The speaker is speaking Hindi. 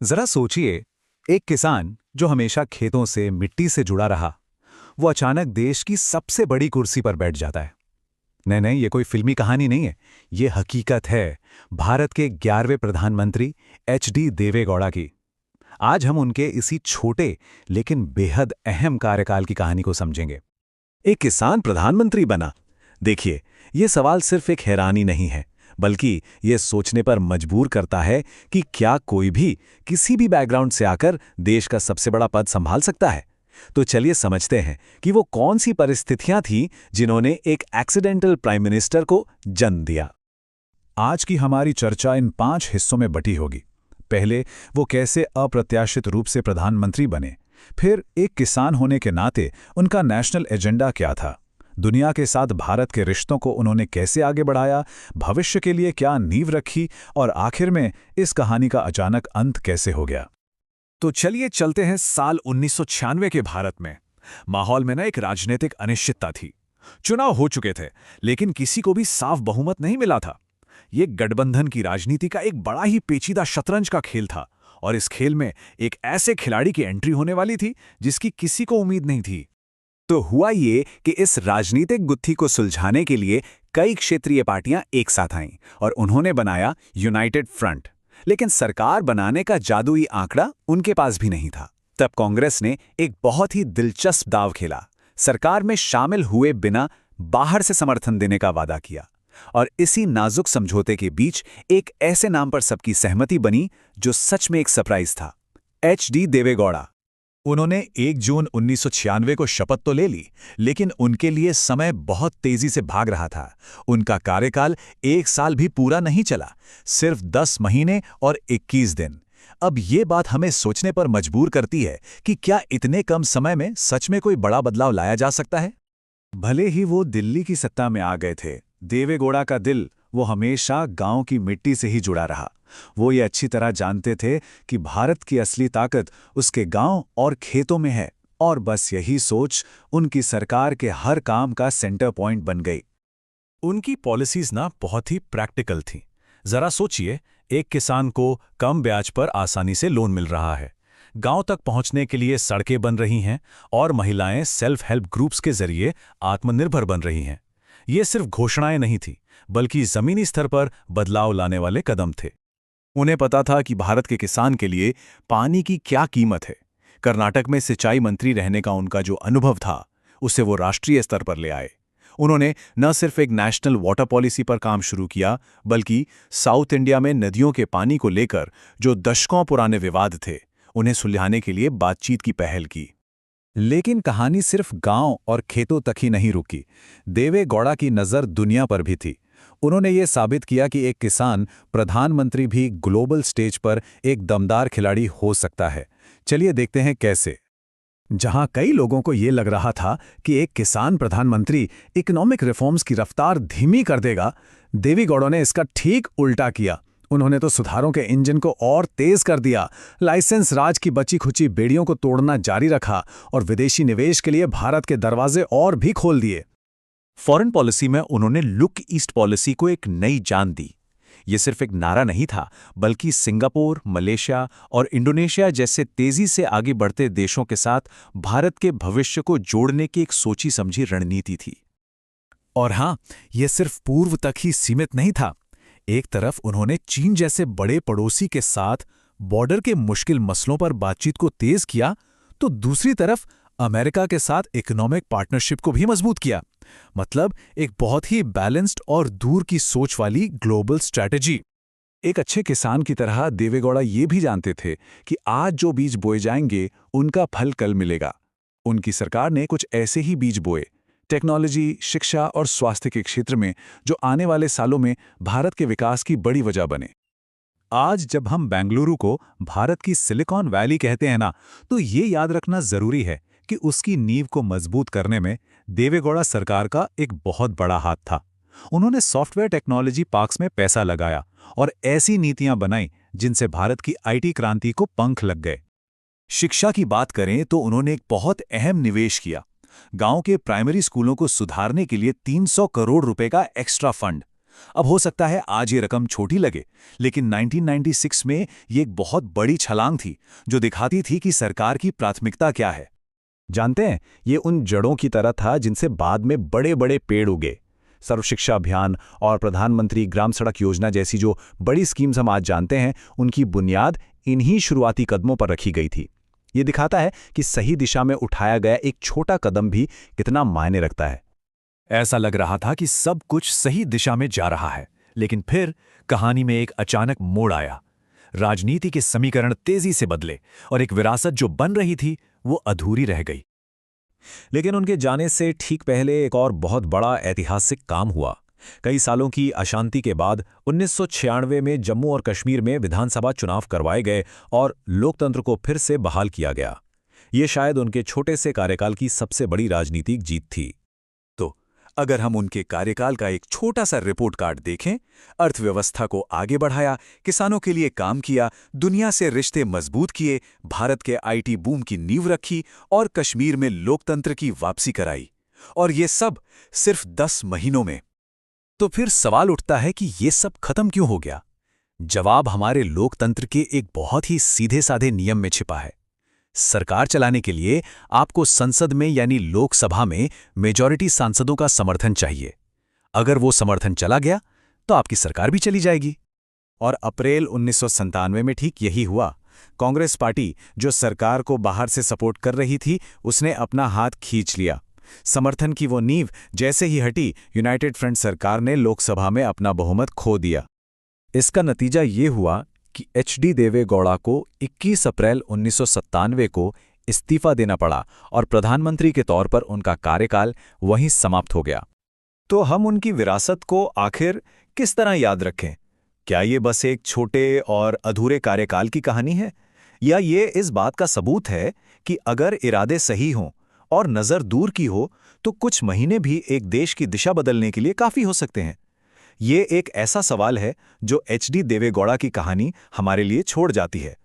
जरा सोचिए, एक किसान जो हमेशा खेतों से मिट्टी से जुड़ा रहा, वो अचानक देश की सबसे बड़ी कुर्सी पर बैठ जाता है। नहीं नहीं, ये कोई फिल्मी कहानी नहीं है, ये हकीकत है भारत के 11वें प्रधानमंत्री एच डी देवेगौड़ा की। आज हम उनके इसी छोटे लेकिन बेहद अहम कार्यकाल की कहानी को समझेंगे। एक किसान प्रधानमंत्री बना। देखिए, ये सवाल सिर्फ एक हैरानी नहीं है, बल्कि ये सोचने पर मजबूर करता है कि क्या कोई भी किसी भी बैकग्राउंड से आकर देश का सबसे बड़ा पद संभाल सकता है। तो चलिए समझते हैं कि वो कौन सी परिस्थितियां थीं जिन्होंने एक एक्सीडेंटल प्राइम मिनिस्टर को जन्म दिया। आज की हमारी चर्चा इन 5 हिस्सों में बटी होगी। पहले, वो कैसे अप्रत्याशित रूप से प्रधानमंत्री बने। फिर, एक किसान होने के नाते उनका नेशनल एजेंडा क्या था। दुनिया के साथ भारत के रिश्तों को उन्होंने कैसे आगे बढ़ाया, भविष्य के लिए क्या नींव रखी, और आखिर में इस कहानी का अचानक अंत कैसे हो गया। तो चलिए चलते हैं साल 1996 के भारत में। माहौल में एक राजनीतिक अनिश्चितता थी। चुनाव हो चुके थे, लेकिन किसी को भी साफ बहुमत नहीं मिला था। ये गठबंधन की राजनीति का एक बड़ा ही पेचीदा शतरंज का खेल था, और इस खेल में एक ऐसे खिलाड़ी की एंट्री होने वाली थी जिसकी किसी को उम्मीद नहीं थी। तो हुआ ये कि इस राजनीतिक गुत्थी को सुलझाने के लिए कई क्षेत्रीय पार्टियां एक साथ आईं और उन्होंने बनाया यूनाइटेड फ्रंट। लेकिन सरकार बनाने का जादुई आंकड़ा उनके पास भी नहीं था। तब कांग्रेस ने एक बहुत ही दिलचस्प दांव खेला। सरकार में शामिल हुए बिना बाहर से समर्थन देने का वादा किया, और इसी नाजुक समझौते के बीच एक ऐसे नाम पर सबकी सहमति बनी जो सच में एक सरप्राइज था: एच डी देवेगौड़ा। उन्होंने 1 जून 1996 को शपथ तो ले ली, लेकिन उनके लिए समय बहुत तेजी से भाग रहा था। उनका कार्यकाल 1 साल भी पूरा नहीं चला, सिर्फ 10 महीने और 21 दिन। अब ये बात हमें सोचने पर मजबूर करती है कि क्या इतने कम समय में सच में कोई बड़ा बदलाव लाया जा सकता है। भले ही वो दिल्ली की सत्ता में आ गए थे, देवेगौड़ा का दिल वो हमेशा गांव की मिट्टी से ही जुड़ा रहा। वो ये अच्छी तरह जानते थे कि भारत की असली ताकत उसके गांव और खेतों में है, और बस यही सोच उनकी सरकार के हर काम का सेंटर पॉइंट बन गई। उनकी पॉलिसीज बहुत ही प्रैक्टिकल थीं। जरा सोचिए, एक किसान को कम ब्याज पर आसानी से लोन मिल रहा है, गांव तक पहुंचने के लिए सड़कें बन रही हैं, और महिलाएं सेल्फ हेल्प ग्रुप्स के जरिए आत्मनिर्भर बन रही हैं। ये सिर्फ घोषणाएं नहीं थी, बल्कि जमीनी स्तर पर बदलाव लाने वाले कदम थे। उन्हें पता था कि भारत के किसान के लिए पानी की क्या कीमत है। कर्नाटक में सिंचाई मंत्री रहने का उनका जो अनुभव था, उसे वो राष्ट्रीय स्तर पर ले आए। उन्होंने न सिर्फ एक नेशनल वाटर पॉलिसी पर काम शुरू किया, बल्कि साउथ इंडिया में नदियों के पानी को लेकर जो दशकों पुराने विवाद थे, उन्हें सुलझाने के लिए बातचीत की पहल की। लेकिन कहानी सिर्फ गांव और खेतों तक ही नहीं रुकी। देवेगौड़ा की नज़र दुनिया पर भी थी। उन्होंने ये साबित किया कि एक किसान प्रधानमंत्री भी ग्लोबल स्टेज पर एक दमदार खिलाड़ी हो सकता है। चलिए देखते हैं कैसे। जहां कई लोगों को ये लग रहा था कि एक किसान प्रधानमंत्री इकोनॉमिक रिफॉर्म्स की रफ्तार धीमी कर देगा, देवेगौड़ा ने इसका ठीक उल्टा किया। उन्होंने तो सुधारों के इंजन को और तेज कर दिया, लाइसेंस राज की बची खुची बेड़ियों को तोड़ना जारी रखा, और विदेशी निवेश के लिए भारत के दरवाजे और भी खोल दिए। फॉरेन पॉलिसी में उन्होंने लुक ईस्ट पॉलिसी को एक नई जान दी। ये सिर्फ एक नारा नहीं था, बल्कि सिंगापुर, मलेशिया और इंडोनेशिया जैसे तेजी से आगे बढ़ते देशों के साथ भारत के भविष्य को जोड़ने की एक सोची समझी रणनीति थी। और हां, ये सिर्फ पूर्व तक ही सीमित नहीं था। एक तरफ उन्होंने चीन जैसे बड़े पड़ोसी के साथ बॉर्डर के मुश्किल मसलों पर बातचीत को तेज किया, तो दूसरी तरफ अमेरिका के साथ इकोनॉमिक पार्टनरशिप को भी मजबूत किया। मतलब एक बहुत ही बैलेंस्ड और दूर की सोच वाली ग्लोबल स्ट्रैटेजी। एक अच्छे किसान की तरह देवेगौड़ा ये भी जानते थे कि आज जो बीज बोए जाएंगे, उनका फल कल मिलेगा। उनकी सरकार ने कुछ ऐसे ही बीज बोए, टेक्नोलॉजी, शिक्षा और स्वास्थ्य के क्षेत्र में, जो आने वाले सालों में भारत के विकास की बड़ी वजह बने। आज जब हम बेंगलुरु को भारत की सिलिकॉन वैली कहते हैं तो ये याद रखना जरूरी है कि उसकी नींव को मजबूत करने में देवेगौड़ा सरकार का एक बहुत बड़ा हाथ था। उन्होंने सॉफ्टवेयर टेक्नोलॉजी पार्क्स में पैसा लगाया और ऐसी नीतियां बनाई जिनसे भारत की आईटी क्रांति को पंख लग गए। शिक्षा की बात करें तो उन्होंने एक बहुत अहम निवेश किया। गांव के प्राइमरी स्कूलों को सुधारने के लिए 300 करोड़ रुपए का एक्स्ट्रा फंड। अब हो सकता है आज ये रकम छोटी लगे, लेकिन 1996 में ये एक बहुत बड़ी छलांग थी जो दिखाती थी कि सरकार की प्राथमिकता क्या है। जानते हैं, ये उन जड़ों की तरह था जिनसे बाद में बड़े बड़े पेड़ उगे। सर्व शिक्षा अभियान और प्रधानमंत्री ग्राम सड़क योजना जैसी जो बड़ी स्कीम्स हम आज जानते हैं, उनकी बुनियाद इन्हीं शुरुआती कदमों पर रखी गई थी। ये दिखाता है कि सही दिशा में उठाया गया एक छोटा कदम भी कितना मायने रखता है। ऐसा लग रहा था कि सब कुछ सही दिशा में जा रहा है, लेकिन फिर कहानी में एक अचानक मोड़ आया। राजनीति के समीकरण तेजी से बदले और एक विरासत जो बन रही थी वो अधूरी रह गई। लेकिन उनके जाने से ठीक पहले एक और बहुत बड़ा ऐतिहासिक काम हुआ। कई सालों की अशांति के बाद 1996 में जम्मू और कश्मीर में विधानसभा चुनाव करवाए गए और लोकतंत्र को फिर से बहाल किया गया। ये शायद उनके छोटे से कार्यकाल की सबसे बड़ी राजनीतिक जीत थी। अगर हम उनके कार्यकाल का एक छोटा सा रिपोर्ट कार्ड देखें, अर्थव्यवस्था को आगे बढ़ाया, किसानों के लिए काम किया, दुनिया से रिश्ते मजबूत किए, भारत के आईटी बूम की नींव रखी और कश्मीर में लोकतंत्र की वापसी कराई, और ये सब सिर्फ 10 महीनों में। तो फिर सवाल उठता है कि ये सब खत्म क्यों हो गया? जवाब हमारे लोकतंत्र के एक बहुत ही सीधे साधे नियम में छिपा है। सरकार चलाने के लिए आपको संसद में यानी लोकसभा में मेजॉरिटी सांसदों का समर्थन चाहिए। अगर वो समर्थन चला गया तो आपकी सरकार भी चली जाएगी। और अप्रैल 1997 में ठीक यही हुआ। कांग्रेस पार्टी जो सरकार को बाहर से सपोर्ट कर रही थी, उसने अपना हाथ खींच लिया। समर्थन की वो नींव जैसे ही हटी, यूनाइटेड फ्रंट सरकार ने लोकसभा में अपना बहुमत खो दिया। इसका नतीजा ये हुआ कि एच.डी. देवे गौड़ा को 21 अप्रैल 1997 को इस्तीफा देना पड़ा और प्रधानमंत्री के तौर पर उनका कार्यकाल वहीं समाप्त हो गया। तो हम उनकी विरासत को आखिर किस तरह याद रखें? क्या ये बस एक छोटे और अधूरे कार्यकाल की कहानी है, या ये इस बात का सबूत है कि अगर इरादे सही हों और नज़र दूर की हो तो कुछ महीने भी एक देश की दिशा बदलने के लिए काफ़ी हो सकते हैं? ये एक ऐसा सवाल है जो एच.डी. देवे गौड़ा की कहानी हमारे लिए छोड़ जाती है।